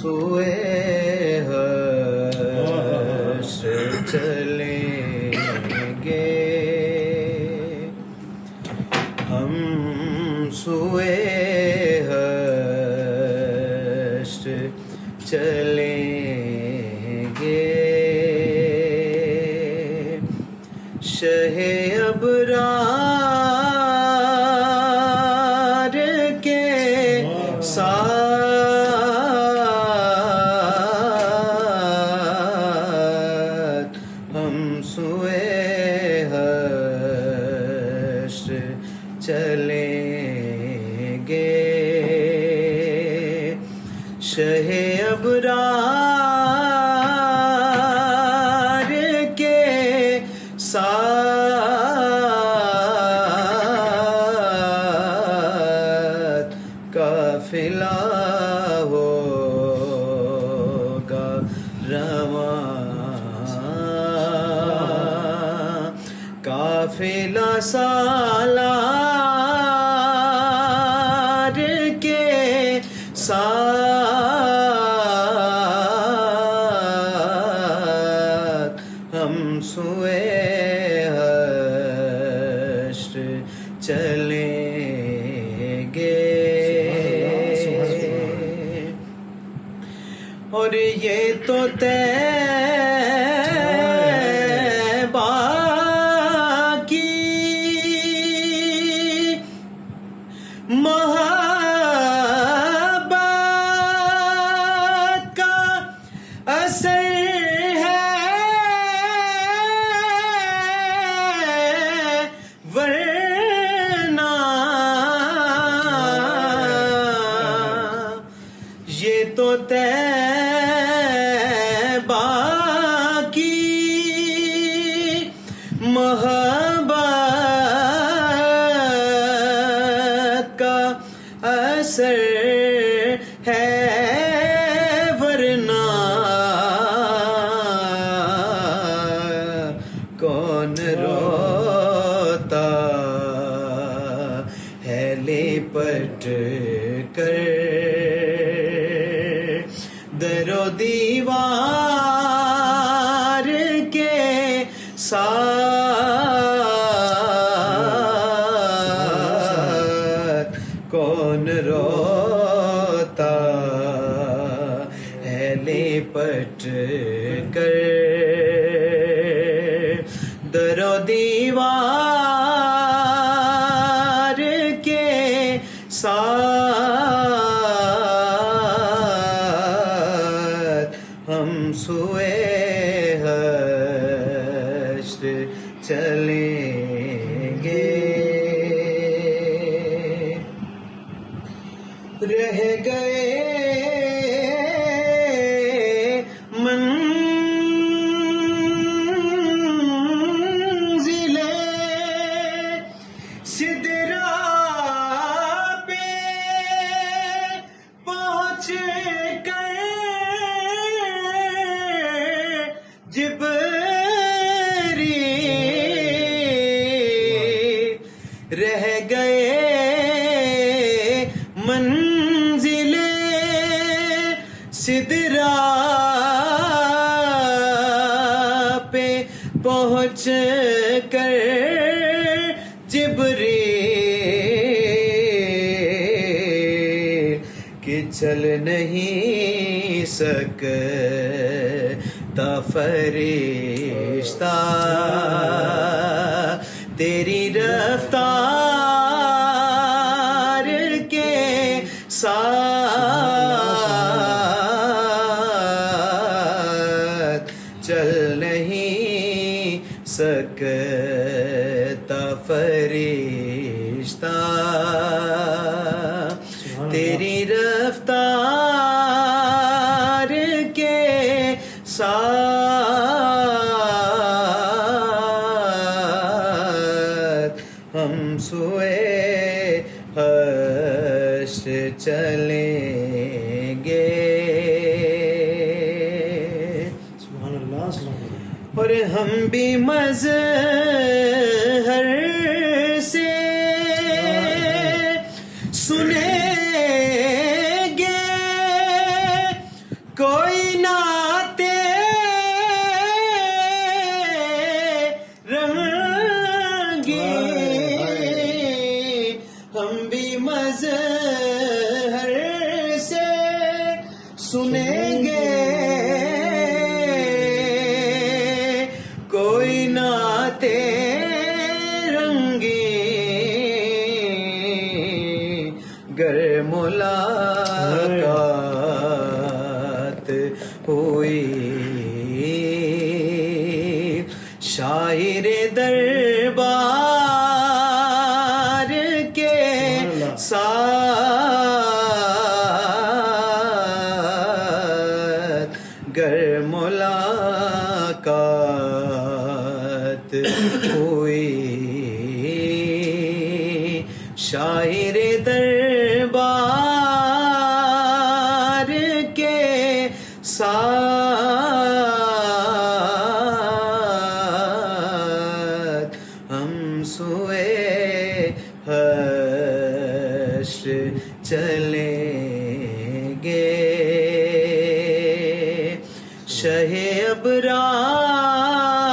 سوئے حشر چلیں گے، ہم سوئے حشر چلیں گے، شہ ابرار کے ساتھ ہم سوئے حشر چلیں گے، شہ ابرار کے ساتھ قافلہ ہوگا رواں، قافلہ سالار کے ساتھ ہم سوئے حشر چلیں گے، اور یہ تو طیبہ کی محبت کا اثر ہے، ورنہ یہ تو طیبہ کی محبت کا اثر ہے، ورنہ کون روتا ہے لپٹ کر در و دیوار کے ساتھ، کون روتا ہے لپٹ کر در و دیوار کے ساتھ ہم سوئے حشر چلیں گے، رہ گئے منزلیں سدرا پہ پہنچ کر، جبریل رہ گئے منزلیں سدرا پہ پہنچ کر، جبریل کہ چل نہیں سکتا فرشتہ تیری رفتار کے ساتھ، چل نہیں سکتا فرشتہ تیری رفتار کے ساتھ ہم سوئے حشر چلیں گے، اور ہم بھی مظہر سے سنیں گے سنیں گے کوئی نعتِ رنگی گر ملاقات ہوئی شاعر دربار کے ساتھ گر ملاقات ہوئی شاعر دربار کے ساتھ ہم سوئے حشر چلیں گے شہ ابرار